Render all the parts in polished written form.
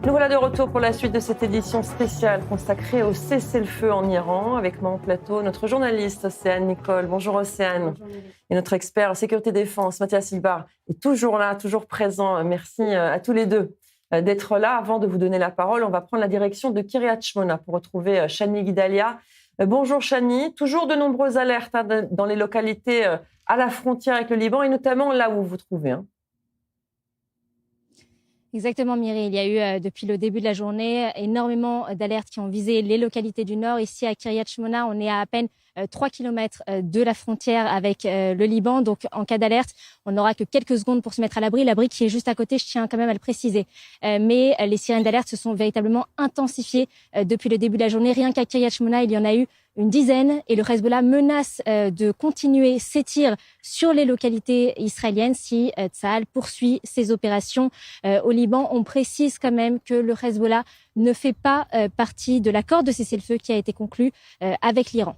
Nous voilà de retour pour la suite de cette édition spéciale consacrée au cessez-le-feu en Iran. Avec moi en plateau, notre journaliste Océane Nicole. Bonjour Océane. Bonjour. Et notre expert en sécurité défense, Mathias Silbar, est toujours là, toujours présent. Merci à tous les deux d'être là. Avant de vous donner la parole, on va prendre la direction de Kiryat Shmona pour retrouver Shani Guidalia. Bonjour Shani. Toujours de nombreuses alertes dans les localités à la frontière avec le Liban et notamment là où vous vous trouvez. Exactement, Myri. Il y a eu, depuis le début de la journée, énormément d'alertes qui ont visé les localités du Nord. Ici, à Kiryat Shmona, on est à peine 3 kilomètres de la frontière avec le Liban. Donc, en cas d'alerte, on n'aura que quelques secondes pour se mettre à l'abri. L'abri qui est juste à côté, je tiens quand même à le préciser. Mais les sirènes d'alerte se sont véritablement intensifiées depuis le début de la journée. Rien qu'à Kiryat Shmona, il y en a eu une dizaine et le Hezbollah menace de continuer ses tirs sur les localités israéliennes si Tsahal poursuit ses opérations au Liban. On précise quand même que le Hezbollah ne fait pas partie de l'accord de cessez-le-feu qui a été conclu avec l'Iran.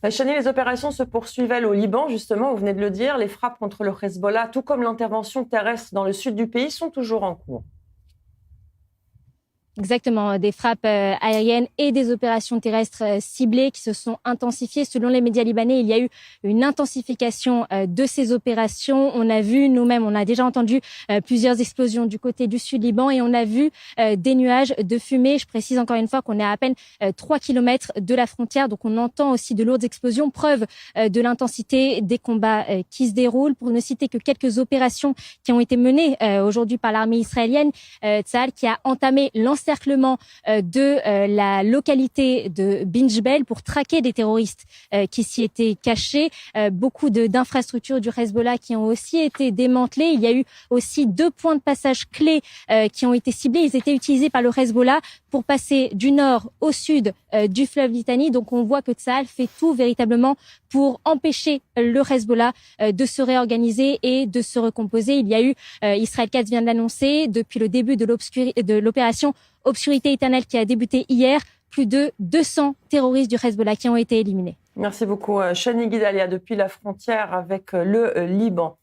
Shani, les opérations se poursuivent au Liban, justement, vous venez de le dire. Les frappes contre le Hezbollah, tout comme l'intervention terrestre dans le sud du pays, sont toujours en cours. Exactement, des frappes aériennes et des opérations terrestres ciblées qui se sont intensifiées. Selon les médias libanais, il y a eu une intensification de ces opérations. On a vu nous-mêmes, on a déjà entendu plusieurs explosions du côté du sud Liban et on a vu des nuages de fumée. Je précise encore une fois qu'on est à peine 3 kilomètres de la frontière, donc on entend aussi de lourdes explosions, preuve de l'intensité des combats qui se déroulent. Pour ne citer que quelques opérations qui ont été menées aujourd'hui par l'armée israélienne, Tsahal qui a entamé l'encerclement de la localité de Binjbel pour traquer des terroristes qui s'y étaient cachés. Beaucoup d'infrastructures du Hezbollah qui ont aussi été démantelées. Il y a eu aussi 2 points de passage clés qui ont été ciblés. Ils étaient utilisés par le Hezbollah pour passer du nord au sud du fleuve Litani. Donc on voit que Tsahal fait tout véritablement pour empêcher le Hezbollah de se réorganiser et de se recomposer. Il y a eu, Israël Katz vient de l'annoncer, depuis le début de l'opération Obscurité éternelle qui a débuté hier, plus de 200 terroristes du Hezbollah qui ont été éliminés. Merci beaucoup, Shani Guidalia, depuis la frontière avec le Liban.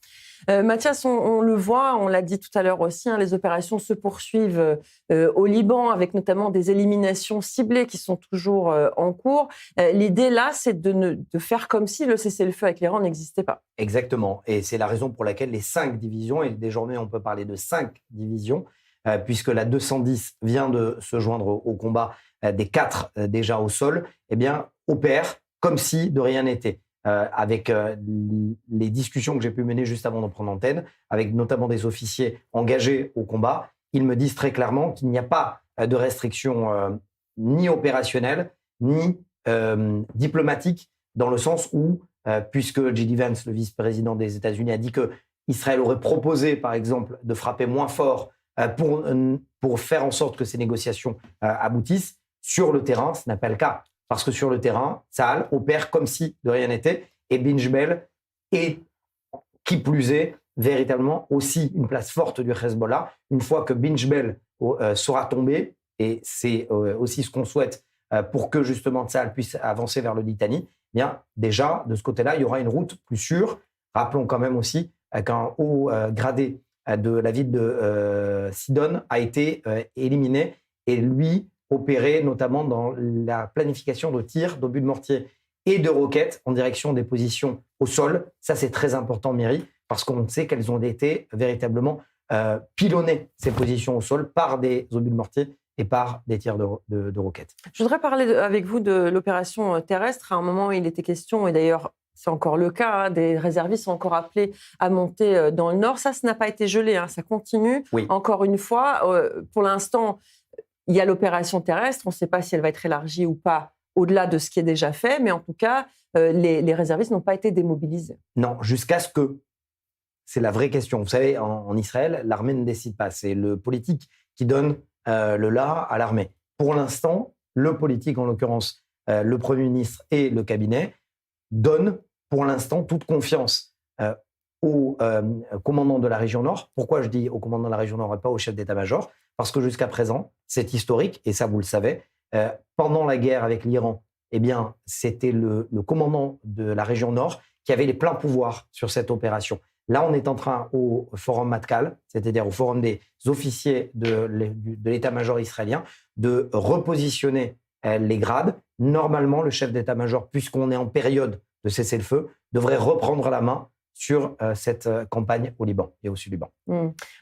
Mathias, on le voit, on l'a dit tout à l'heure aussi, les opérations se poursuivent au Liban avec notamment des éliminations ciblées qui sont toujours en cours. L'idée là, c'est de faire comme si le cessez-le-feu avec l'Iran n'existait pas. Exactement, et c'est la raison pour laquelle les 5 divisions, et désormais on peut parler de 5 divisions, puisque la 210 vient de se joindre au combat des 4 déjà au sol, eh bien, opère comme si de rien n'était. Avec les discussions que j'ai pu mener juste avant de prendre antenne, avec notamment des officiers engagés au combat, ils me disent très clairement qu'il n'y a pas de restrictions ni opérationnelles, ni diplomatiques, dans le sens où, puisque J.D. Vance, le vice-président des États-Unis, a dit que Israël aurait proposé, par exemple, de frapper moins fort pour faire en sorte que ces négociations aboutissent. Sur le terrain, ce n'est pas le cas. Parce que sur le terrain, Tsahal opère comme si de rien n'était. Et Binjbel est, qui plus est, véritablement aussi une place forte du Hezbollah. Une fois que Binjbel sera tombé, et c'est aussi ce qu'on souhaite pour que justement Tsahal puisse avancer vers le Litani, eh bien déjà, de ce côté-là, il y aura une route plus sûre. Rappelons quand même aussi qu'un haut gradé de la ville de Sidon a été éliminé et lui opéré notamment dans la planification de tirs d'obus de mortier et de roquettes en direction des positions au sol. Ça, c'est très important, Myri, parce qu'on sait qu'elles ont été véritablement pilonnées, ces positions au sol, par des obus de mortier et par des tirs de roquettes. Je voudrais parler avec vous de l'opération terrestre. À un moment, il était question, et d'ailleurs, c'est encore le cas, des réservistes sont encore appelés à monter dans le nord. Ça n'a pas été gelé, ça continue. Oui. Encore une fois, pour l'instant, il y a l'opération terrestre. On ne sait pas si elle va être élargie ou pas au-delà de ce qui est déjà fait, mais en tout cas, les réservistes n'ont pas été démobilisés. Non, jusqu'à ce que... C'est la vraie question. Vous savez, en Israël, l'armée ne décide pas. C'est le politique qui donne le là à l'armée. Pour l'instant, le politique, en l'occurrence le Premier ministre et le cabinet, donnent pour l'instant toute confiance au commandant de la région Nord. Pourquoi je dis au commandant de la région Nord et pas au chef d'état-major ? Parce que jusqu'à présent, c'est historique, et ça vous le savez, pendant la guerre avec l'Iran, eh bien, c'était le commandant de la région Nord qui avait les pleins pouvoirs sur cette opération. Là, on est en train, au forum Matkal, c'est-à-dire au forum des officiers de l'état-major israélien, de repositionner les grades. Normalement, le chef d'état-major, puisqu'on est en période de cessez-le-feu, devrait reprendre la main sur cette campagne au Liban et au Sud-Liban.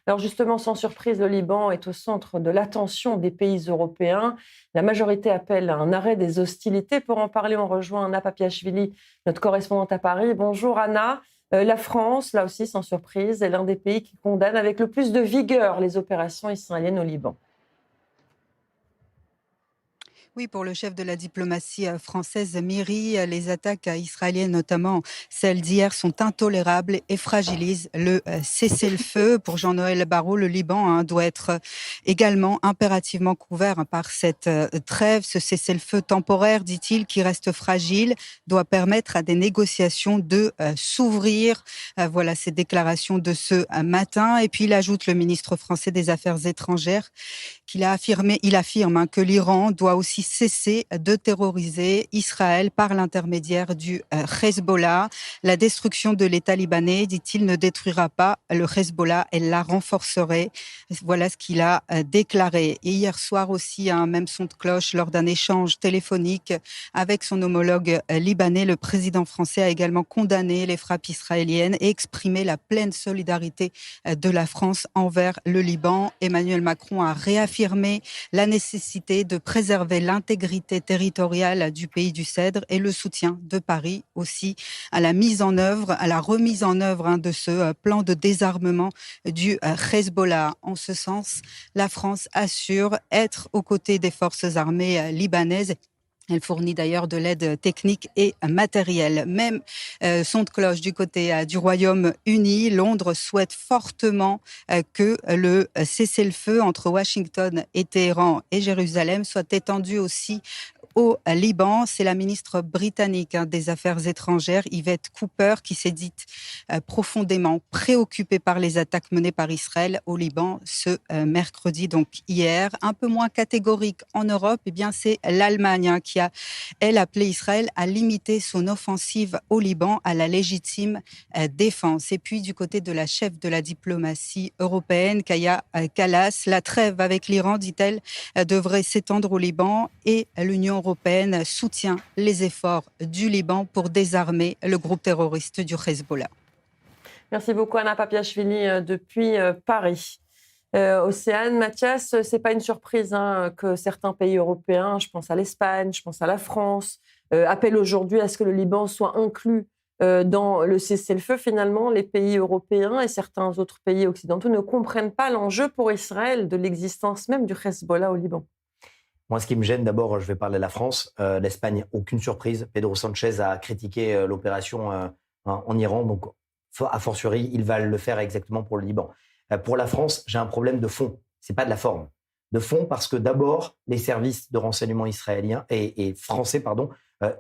Alors justement, sans surprise, le Liban est au centre de l'attention des pays européens. La majorité appelle à un arrêt des hostilités. Pour en parler, on rejoint Anna Papiachvili, notre correspondante à Paris. Bonjour Anna. La France, là aussi sans surprise, est l'un des pays qui condamne avec le plus de vigueur les opérations israéliennes au Liban. Oui, pour le chef de la diplomatie française, Miri, les attaques israéliennes, notamment celles d'hier, sont intolérables et fragilisent le cessez-le-feu. Pour Jean-Noël Barrot, le Liban doit être également impérativement couvert par cette trêve. Ce cessez-le-feu temporaire, dit-il, qui reste fragile, doit permettre à des négociations de s'ouvrir. Voilà ces déclarations de ce matin. Et puis il ajoute, le ministre français des Affaires étrangères, il affirme que l'Iran doit aussi cesser de terroriser Israël par l'intermédiaire du Hezbollah. La destruction de l'État libanais, dit-il, ne détruira pas le Hezbollah, elle la renforcerait. Voilà ce qu'il a déclaré. Et hier soir aussi, un même son de cloche lors d'un échange téléphonique avec son homologue libanais. Le président français a également condamné les frappes israéliennes et exprimé la pleine solidarité de la France envers le Liban. Emmanuel Macron a réaffirmé la nécessité de préserver l'intégrité territoriale du pays du Cèdre et le soutien de Paris aussi à la remise en œuvre de ce plan de désarmement du Hezbollah. En ce sens, la France assure être aux côtés des forces armées libanaises. Elle fournit d'ailleurs de l'aide technique et matérielle. Même son de cloche du côté du Royaume-Uni. Londres souhaite fortement que le cessez-le-feu entre Washington et Téhéran et Jérusalem soit étendu aussi au Liban. C'est la ministre britannique des Affaires étrangères, Yvette Cooper, qui s'est dite profondément préoccupée par les attaques menées par Israël au Liban ce mercredi, donc hier. Un peu moins catégorique en Europe, c'est l'Allemagne qui a, elle, appelé Israël à limiter son offensive au Liban à la légitime défense. Et puis, du côté de la chef de la diplomatie européenne, Kaja Kallas, la trêve avec l'Iran, dit-elle, devrait s'étendre au Liban et l'Union européenne soutient les efforts du Liban pour désarmer le groupe terroriste du Hezbollah. Merci beaucoup Anna Papiachvili depuis Paris. Océane, Mathias, ce n'est pas une surprise que certains pays européens, je pense à l'Espagne, je pense à la France, appellent aujourd'hui à ce que le Liban soit inclus dans le cessez-le-feu. Finalement, les pays européens et certains autres pays occidentaux ne comprennent pas l'enjeu pour Israël de l'existence même du Hezbollah au Liban. Moi, ce qui me gêne, d'abord, je vais parler de la France. L'Espagne, aucune surprise. Pedro Sanchez a critiqué l'opération en Iran. Donc, a fortiori, il va le faire exactement pour le Liban. Pour la France, j'ai un problème de fond. Ce n'est pas de la forme. De fond parce que, d'abord, les services de renseignement israéliens et français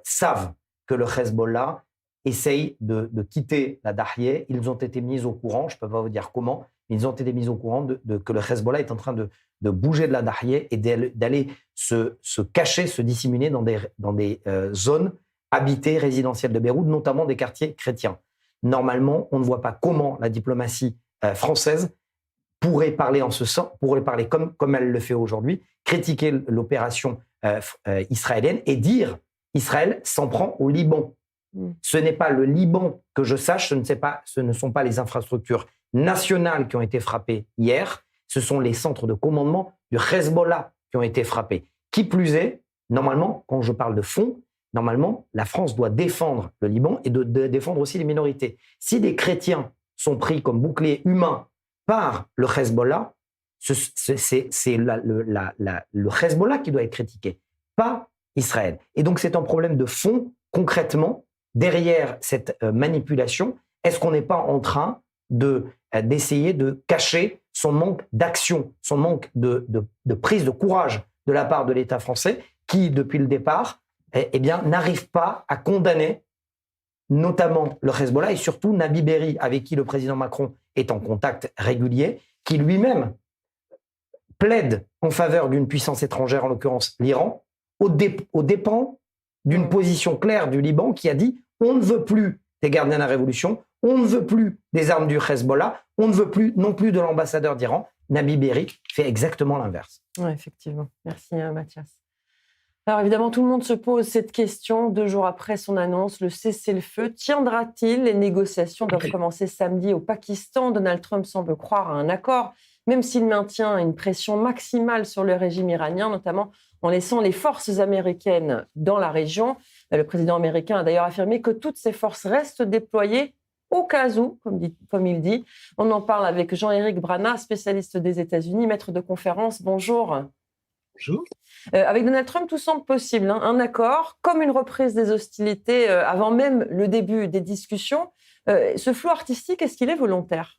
savent que le Hezbollah essaye de quitter la Dahiyeh. Ils ont été mis au courant, je ne peux pas vous dire comment, mais ils ont été mis au courant que le Hezbollah est en train de bouger de la Dahiyeh et d'aller se cacher, se dissimuler dans des zones habitées, résidentielles de Beyrouth, notamment des quartiers chrétiens. Normalement, on ne voit pas comment la diplomatie française pourrait parler en ce sens, pourrait parler comme elle le fait aujourd'hui, critiquer l'opération israélienne et dire Israël s'en prend au Liban. Ce n'est pas le Liban que je sache, ce ne sont pas les infrastructures nationales qui ont été frappées hier, ce sont les centres de commandement du Hezbollah qui ont été frappés. Qui plus est, normalement, quand je parle de fond, normalement, la France doit défendre le Liban et de défendre aussi les minorités. Si des chrétiens sont pris comme boucliers humains par le Hezbollah, c'est le Hezbollah qui doit être critiqué, pas Israël. Et donc, c'est un problème de fond, concrètement, derrière cette manipulation. Est-ce qu'on n'est pas en train d'essayer de cacher son manque d'action, son manque de prise de courage de la part de l'État français qui, depuis le départ, n'arrive pas à condamner notamment le Hezbollah et surtout Nabi Berri, avec qui le président Macron est en contact régulier, qui lui-même plaide en faveur d'une puissance étrangère, en l'occurrence l'Iran, aux dépens d'une position claire du Liban qui a dit on ne veut plus des gardiens de la révolution, On ne veut plus des armes du Hezbollah, on ne veut plus non plus de l'ambassadeur d'Iran. Nabil Berri fait exactement l'inverse. Oui, effectivement. Merci Mathias. Alors évidemment, tout le monde se pose cette question 2 jours après son annonce. Le cessez-le-feu tiendra-t-il? Les négociations doivent commencer samedi au Pakistan. Donald Trump semble croire à un accord, même s'il maintient une pression maximale sur le régime iranien, notamment en laissant les forces américaines dans la région. Le président américain a d'ailleurs affirmé que toutes ces forces restent déployées au cas où, comme il dit. On en parle avec Jean-Éric Brana, spécialiste des États-Unis, maître de conférence. Bonjour. Bonjour. Avec Donald Trump, tout semble possible. Un accord, comme une reprise des hostilités avant même le début des discussions. Ce flou artistique, est-ce qu'il est volontaire?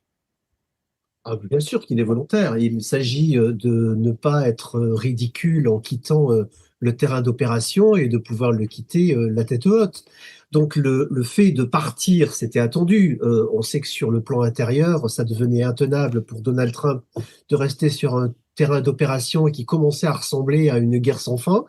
Bien sûr qu'il est volontaire. Il s'agit de ne pas être ridicule en quittant le terrain d'opération et de pouvoir le quitter la tête haute. Donc le fait de partir, c'était attendu. On sait que sur le plan intérieur, ça devenait intenable pour Donald Trump de rester sur un terrain d'opération qui commençait à ressembler à une guerre sans fin.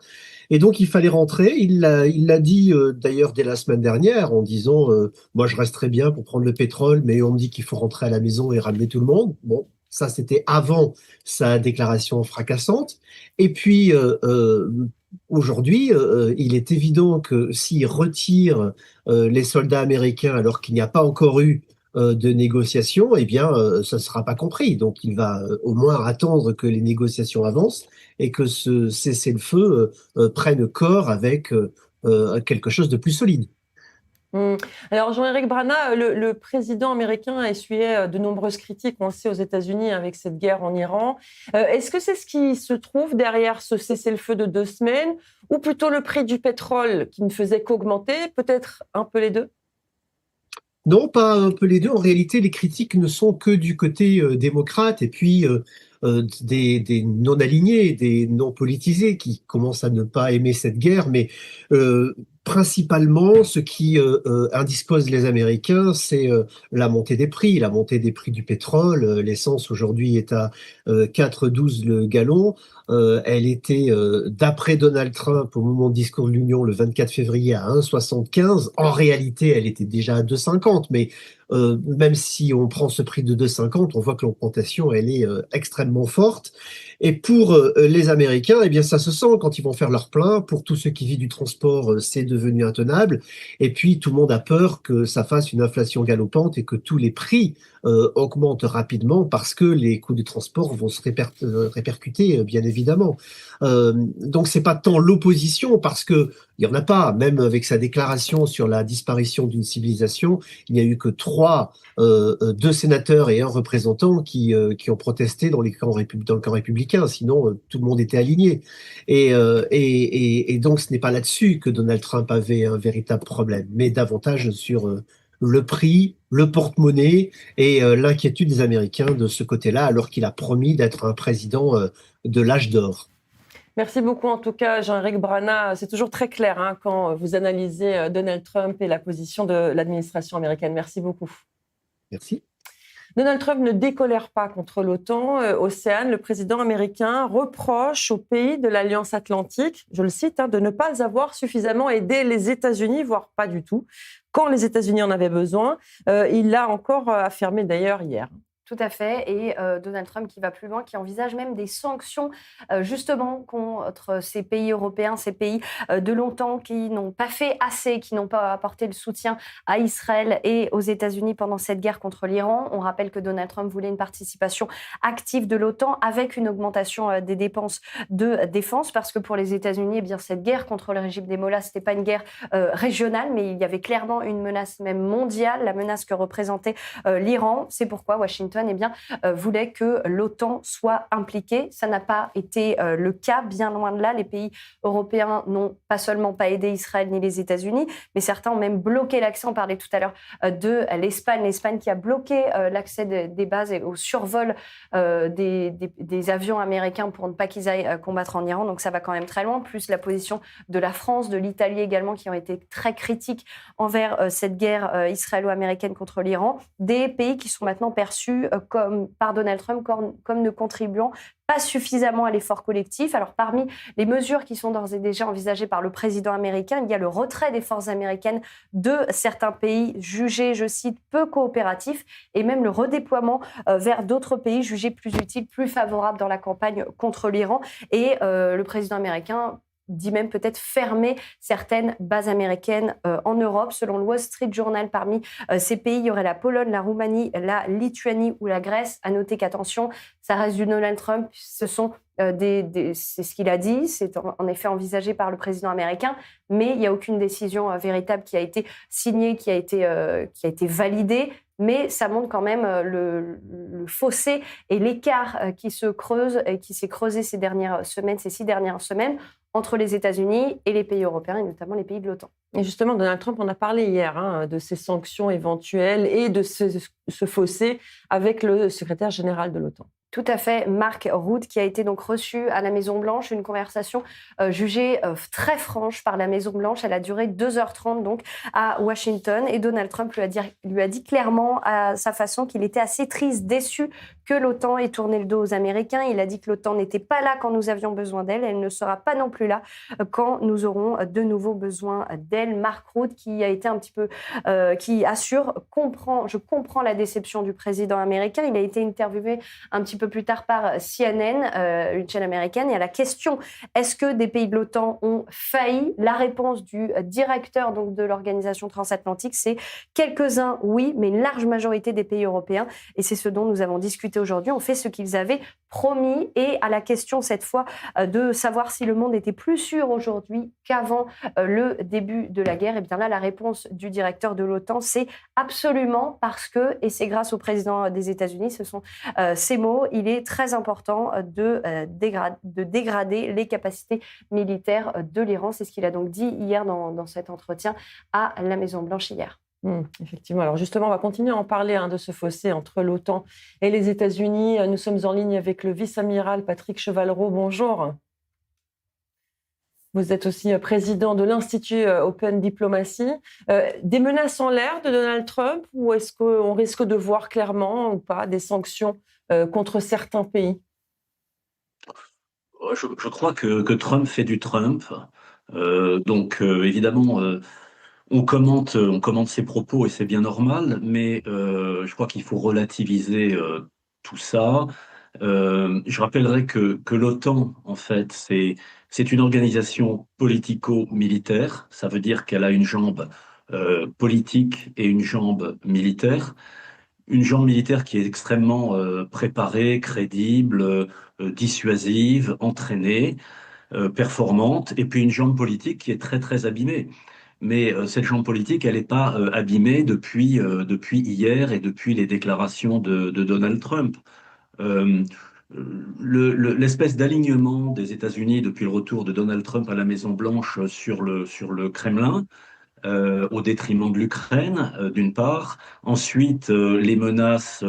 Et donc il fallait rentrer. Il l'a dit d'ailleurs dès la semaine dernière en disant moi je resterai bien pour prendre le pétrole, mais on me dit qu'il faut rentrer à la maison et ramener tout le monde. Bon, ça c'était avant sa déclaration fracassante. Et puis aujourd'hui, il est évident que s'il retire les soldats américains alors qu'il n'y a pas encore eu de négociations, eh bien, ça ne sera pas compris. Donc, il va au moins attendre que les négociations avancent et que ce cessez-le-feu prenne corps avec quelque chose de plus solide. Alors, Jean-Éric Brana, le président américain a essuyé de nombreuses critiques, on le sait, aux États-Unis avec cette guerre en Iran. Est-ce que c'est ce qui se trouve derrière ce cessez-le-feu de 2 semaines, ou plutôt le prix du pétrole qui ne faisait qu'augmenter, peut-être un peu les deux? Non, pas un peu les deux. En réalité, les critiques ne sont que du côté démocrate et puis des non-alignés, des non-politisés qui commencent à ne pas aimer cette guerre. Mais principalement, ce qui indispose les Américains, c'est la montée des prix du pétrole. L'essence aujourd'hui est à 4,12 le gallon. Elle était, d'après Donald Trump, au moment du discours de l'Union le 24 février, à 1,75. En réalité, elle était déjà à 2,50. Mais même si on prend ce prix de 2,50, on voit que l'augmentation, elle est extrêmement forte. Et pour les Américains, eh bien, ça se sent quand ils vont faire leur plein. Pour tous ceux qui vivent du transport, c'est devenu intenable. Et puis, tout le monde a peur que ça fasse une inflation galopante et que tous les prix augmentent rapidement parce que les coûts du transport vont se répercuter, bien évidemment. Donc, c'est pas tant l'opposition parce que il y en a pas. Même avec sa déclaration sur la disparition d'une civilisation, il n'y a eu que 2 sénateurs et un représentant qui ont protesté dans le camp républicain. Sinon, tout le monde était aligné. Et donc, ce n'est pas là-dessus que Donald Trump avait un véritable problème, mais davantage sur le prix, le porte-monnaie et l'inquiétude des Américains de ce côté-là, alors qu'il a promis d'être un président de l'âge d'or. Merci beaucoup en tout cas, Jean-Éric Brana. C'est toujours très clair quand vous analysez Donald Trump et la position de l'administration américaine. Merci beaucoup. Merci. Donald Trump ne décolère pas contre l'OTAN. Océane, le président américain reproche aux pays de l'Alliance Atlantique, je le cite, de ne pas avoir suffisamment aidé les États-Unis, voire pas du tout, quand les États-Unis en avaient besoin. Il l'a encore affirmé d'ailleurs hier. Tout à fait. Et Donald Trump qui va plus loin, qui envisage même des sanctions justement contre ces pays européens, ces pays de l'OTAN qui n'ont pas fait assez, qui n'ont pas apporté le soutien à Israël et aux États-Unis pendant cette guerre contre l'Iran. On rappelle que Donald Trump voulait une participation active de l'OTAN avec une augmentation des dépenses de défense parce que pour les États-Unis, eh bien, cette guerre contre le régime des Mollahs, ce n'était pas une guerre régionale, mais il y avait clairement une menace même mondiale, la menace que représentait l'Iran. C'est pourquoi Washington voulait que l'OTAN soit impliquée. Ça n'a pas été le cas, bien loin de là. Les pays européens n'ont pas seulement pas aidé Israël ni les États-Unis, mais certains ont même bloqué l'accès. On parlait tout à l'heure de l'Espagne qui a bloqué l'accès des bases et au survol des avions américains pour ne pas qu'ils aillent combattre en Iran. Donc ça va quand même très loin. Plus la position de la France, de l'Italie également, qui ont été très critiques envers cette guerre israélo-américaine contre l'Iran. Des pays qui sont maintenant perçus par Donald Trump comme ne contribuant pas suffisamment à l'effort collectif. Alors, parmi les mesures qui sont d'ores et déjà envisagées par le président américain, il y a le retrait des forces américaines de certains pays jugés, je cite, peu coopératifs, et même le redéploiement vers d'autres pays jugés plus utiles, plus favorables dans la campagne contre l'Iran. Et le président américain dit même peut-être fermer certaines bases américaines en Europe. Selon le Wall Street Journal, parmi ces pays, il y aurait la Pologne, la Roumanie, la Lituanie ou la Grèce. À noter qu'attention, ça reste du Donald Trump. Ce sont c'est ce qu'il a dit, c'est en effet envisagé par le président américain, mais il n'y a aucune décision véritable qui a été signée, qui a été validée. Mais ça montre quand même le fossé et l'écart qui se creuse et qui s'est creusé ces 6 dernières semaines, entre les États-Unis et les pays européens, et notamment les pays de l'OTAN. Et justement, Donald Trump, on a parlé hier de ces sanctions éventuelles et de ce fossé avec le secrétaire général de l'OTAN. Tout à fait, Mark Rutte, qui a été donc reçu à la Maison-Blanche, une conversation jugée très franche par la Maison-Blanche. Elle a duré 2h30 donc à Washington, et Donald Trump lui a dit clairement à sa façon qu'il était assez triste, déçu que l'OTAN ait tourné le dos aux Américains. Il a dit que l'OTAN n'était pas là quand nous avions besoin d'elle, elle ne sera pas non plus là quand nous aurons de nouveau besoin d'elle. Mark Rutte, qui a été un petit peu, qui assure, je comprends la déception du président américain. Il a été interviewé un petit peu plus tard par CNN, une chaîne américaine, et à la question « Est-ce que des pays de l'OTAN ont failli ?», la réponse du directeur donc, de l'organisation transatlantique, c'est quelques-uns oui, mais une large majorité des pays européens, et c'est ce dont nous avons discuté aujourd'hui, ont fait ce qu'ils avaient promis. Et à la question cette fois de savoir si le monde était plus sûr aujourd'hui qu'avant le début de la guerre, et bien là la réponse du directeur de l'OTAN, c'est absolument, parce que, et c'est grâce au président des États-Unis, ce sont ces mots, il est très important de dégrader les capacités militaires de l'Iran. C'est ce qu'il a donc dit hier dans cet entretien à la Maison-Blanche hier. Effectivement. Alors justement, on va continuer à en parler de ce fossé entre l'OTAN et les États-Unis. Nous sommes en ligne avec le vice-amiral Patrick Chevalleroux. Bonjour. Vous êtes aussi président de l'Institut Open Diplomacy. Des menaces en l'air de Donald Trump, ou est-ce qu'on risque de voir clairement ou pas des sanctions contre certains pays? Je crois que Trump fait du Trump. Évidemment, on commente ses propos et c'est bien normal, mais je crois qu'il faut relativiser tout ça. Je rappellerai que l'OTAN, en fait, c'est une organisation politico-militaire. Ça veut dire qu'elle a une jambe politique et une jambe militaire. Une jambe militaire qui est extrêmement préparée, crédible, dissuasive, entraînée, performante, et puis une jambe politique qui est très très abîmée. Mais cette jambe politique, elle n'est pas abîmée depuis hier et depuis les déclarations de Donald Trump. L'espèce d'alignement des États-Unis depuis le retour de Donald Trump à la Maison-Blanche sur le Kremlin, au détriment de l'Ukraine, d'une part. Ensuite, les menaces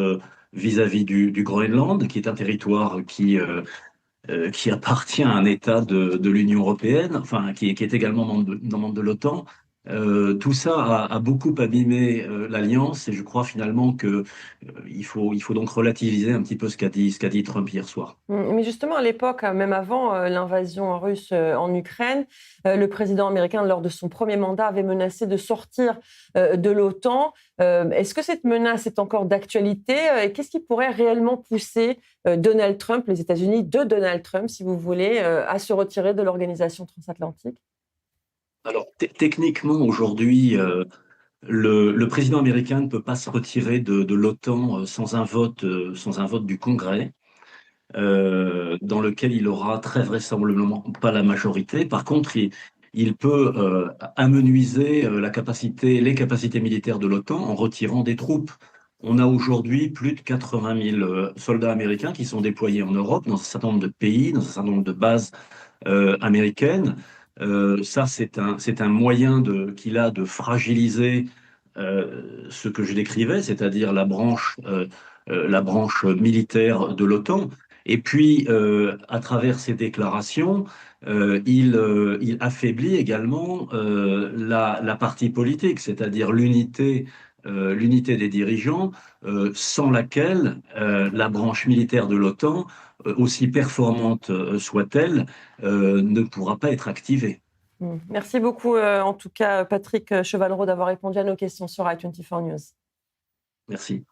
vis-à-vis du Groenland, qui est un territoire qui appartient à un État de l'Union européenne, enfin, qui est également membre de l'OTAN. Tout ça a beaucoup abîmé l'alliance, et je crois finalement qu'il faut donc relativiser un petit peu ce qu'a dit Trump hier soir. Mais justement, à l'époque, même avant l'invasion russe en Ukraine, le président américain, lors de son premier mandat, avait menacé de sortir de l'OTAN. Est-ce que cette menace est encore d'actualité? Et qu'est-ce qui pourrait réellement pousser Donald Trump, les États-Unis de Donald Trump, si vous voulez, à se retirer de l'organisation transatlantique? Alors, techniquement, aujourd'hui, le président américain ne peut pas se retirer de l'OTAN sans un vote du Congrès, dans lequel il aura très vraisemblablement pas la majorité. Par contre, il peut amenuiser les capacités militaires de l'OTAN en retirant des troupes. On a aujourd'hui plus de 80 000 soldats américains qui sont déployés en Europe, dans un certain nombre de pays, dans un certain nombre de bases américaines. Ça, c'est un moyen qu'il a de fragiliser ce que je décrivais, c'est-à-dire la branche militaire de l'OTAN. Et puis, à travers ces déclarations, il affaiblit également la partie politique, c'est-à-dire l'unité l'unité des dirigeants, sans laquelle la branche militaire de l'OTAN, aussi performante soit-elle, ne pourra pas être activée. Merci beaucoup, en tout cas, Patrick Chevallereau, d'avoir répondu à nos questions sur i24 News. Merci.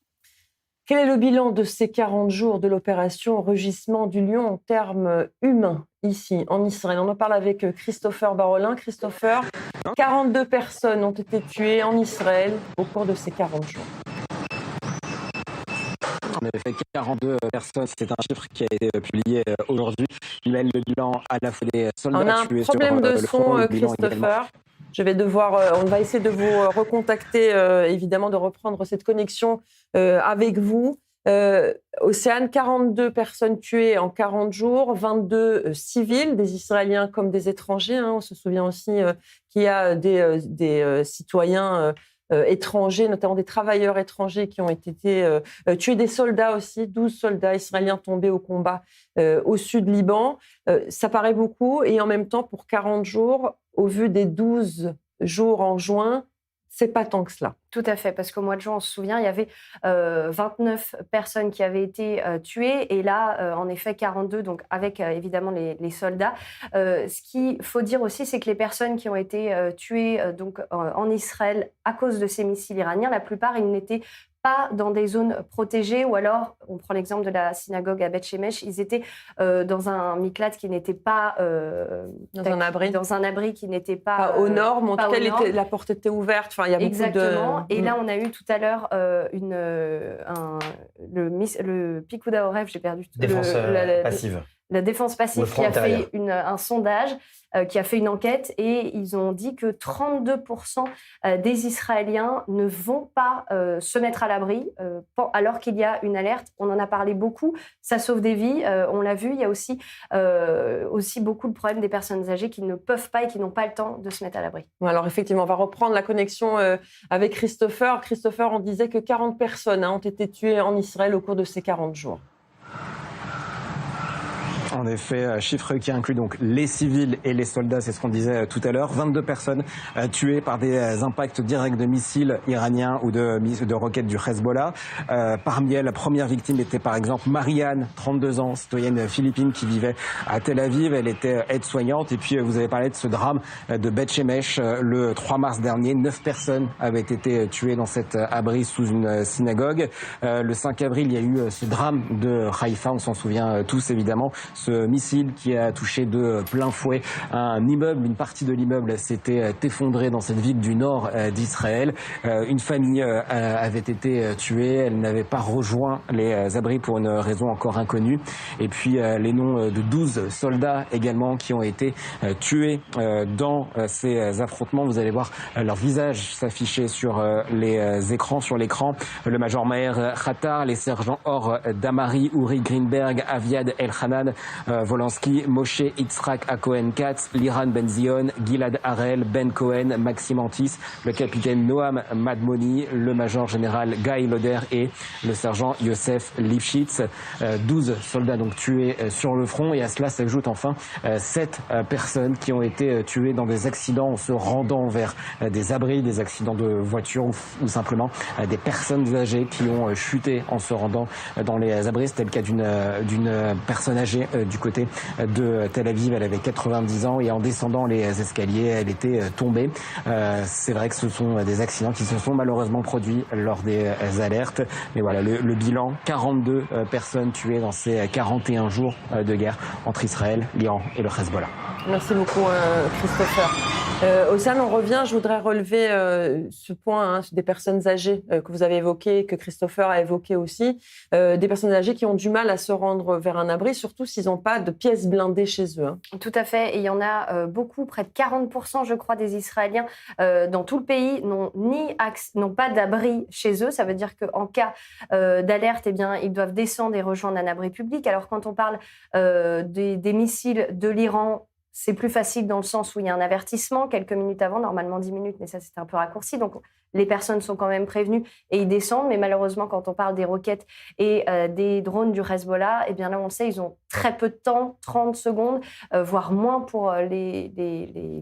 Quel est le bilan de ces 40 jours de l'opération Rugissement du Lion en termes humains, ici, en Israël? On en parle avec Christopher Barolin. Christopher, 42 personnes ont été tuées en Israël au cours de ces 40 jours. En effet, 42 personnes, c'est un chiffre qui a été publié aujourd'hui. Il mène le bilan à la fois des soldats tués sur le front. On a un problème de son, Christopher. On va essayer de vous recontacter, évidemment, de reprendre cette connexion avec vous. Océane, 42 personnes tuées en 40 jours, 22 civils, des Israéliens comme des étrangers. On se souvient aussi qu'il y a des citoyens étrangers, notamment des travailleurs étrangers qui ont été tués, des soldats aussi, 12 soldats israéliens tombés au combat au sud Liban. Ça paraît beaucoup, et en même temps, pour 40 jours, au vu des 12 jours en juin, c'est pas tant que cela. Tout à fait, parce qu'au mois de juin, on se souvient, il y avait 29 personnes qui avaient été tuées, et là, en effet, 42, donc avec évidemment les soldats. Ce qu'il faut dire aussi, c'est que les personnes qui ont été tuées en Israël à cause de ces missiles iraniens, la plupart, ils n'étaient pas dans des zones protégées, ou alors, on prend l'exemple de la synagogue à Beth Shemesh, ils étaient dans un miklat qui n'était pas... Dans un abri qui n'était pas aux normes, en tout cas, la porte était ouverte. Enfin, il y a exactement. Et là, on a eu tout à l'heure le Picouda au rêve, j'ai perdu... Défense passive. La défense passive qui a fait un sondage, qui a fait une enquête, et ils ont dit que 32% des Israéliens ne vont pas se mettre à l'abri alors qu'il y a une alerte. On en a parlé beaucoup, ça sauve des vies, on l'a vu. Il y a aussi beaucoup de problèmes des personnes âgées qui ne peuvent pas et qui n'ont pas le temps de se mettre à l'abri. Alors effectivement, on va reprendre la connexion avec Christopher. Christopher, on disait que 40 personnes ont été tuées en Israël au cours de ces 40 jours. En effet, chiffre qui inclut donc les civils et les soldats, c'est ce qu'on disait tout à l'heure. 22 personnes tuées par des impacts directs de missiles iraniens ou de roquettes du Hezbollah. Parmi elles, la première victime était par exemple Marianne, 32 ans, citoyenne philippine qui vivait à Tel Aviv. Elle était aide-soignante. Et puis vous avez parlé de ce drame de Beth Shemesh le 3 mars dernier. 9 personnes avaient été tuées dans cet abri sous une synagogue. Le 5 avril, il y a eu ce drame de Haïfa, on s'en souvient tous évidemment. Ce missile qui a touché de plein fouet un immeuble, une partie de l'immeuble s'était effondrée dans cette ville du nord d'Israël. Une famille avait été tuée, elle n'avait pas rejoint les abris pour une raison encore inconnue. Et puis les noms de 12 soldats également qui ont été tués dans ces affrontements. Vous allez voir leur visage s'afficher sur les écrans, sur l'écran. Le major Maher Khatar, les sergents Or Damari, Uri Greenberg, Aviad Elhanan, Volansky, Moshe Yitzhak Cohen-Katz, Liran Ben-Zion, Gilad Harel, Ben Cohen, Maxime Antis, le capitaine Noam Madmoni, le major général Guy Loder et le sergent Yosef Lifshitz. 12 soldats donc tués sur le front, et à cela s'ajoutent enfin 7 personnes qui ont été tuées dans des accidents en se rendant vers des abris, des accidents de voiture ou simplement des personnes âgées qui ont chuté en se rendant dans les abris. C'était le cas d'une personne âgée du côté de Tel Aviv. Elle avait 90 ans et en descendant les escaliers, elle était tombée. C'est vrai que ce sont des accidents qui se sont malheureusement produits lors des alertes. Mais voilà, le bilan, 42 personnes tuées dans ces 41 jours de guerre entre Israël, l'Iran et le Hezbollah. Merci beaucoup, Christopher. Océane, on revient. Je voudrais relever ce point des personnes âgées que vous avez évoqué, que Christopher a évoqué aussi. Des personnes âgées qui ont du mal à se rendre vers un abri, surtout s'ils n'ont pas de pièces blindées chez eux. Tout à fait. Et il y en a beaucoup, près de 40%, je crois, des Israéliens dans tout le pays n'ont pas d'abri chez eux. Ça veut dire qu'en cas d'alerte, eh bien, ils doivent descendre et rejoindre un abri public. Alors, quand on parle des missiles de l'Iran, c'est plus facile dans le sens où il y a un avertissement quelques minutes avant, normalement 10 minutes, mais ça, c'est un peu raccourci. Donc, les personnes sont quand même prévenues et ils descendent. Mais malheureusement, quand on parle des roquettes et des drones du Hezbollah, eh bien là, on le sait, ils ont très peu de temps, 30 secondes, voire moins pour les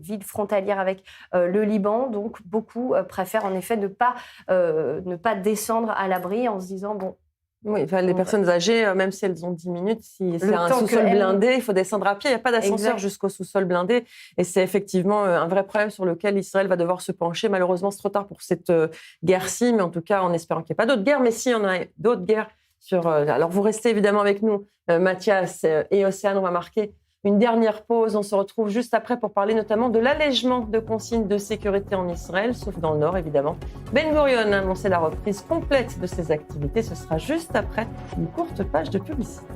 villes frontalières avec le Liban. Donc, beaucoup préfèrent en effet ne pas descendre à l'abri en se disant, bon, oui, enfin, les personnes âgées, même si elles ont 10 minutes, si c'est un sous-sol blindé, il faut descendre à pied. Il n'y a pas d'ascenseur jusqu'au sous-sol blindé. Et c'est effectivement un vrai problème sur lequel Israël va devoir se pencher. Malheureusement, c'est trop tard pour cette guerre-ci, mais en tout cas, en espérant qu'il n'y ait pas d'autres guerres. Mais si, il y en a d'autres guerres. Alors, vous restez évidemment avec nous, Mathias et Océane. On va marquer une dernière pause. On se retrouve juste après pour parler notamment de l'allègement de consignes de sécurité en Israël, sauf dans le Nord, évidemment. Ben Gurion a annoncé la reprise complète de ses activités. Ce sera juste après une courte page de publicité.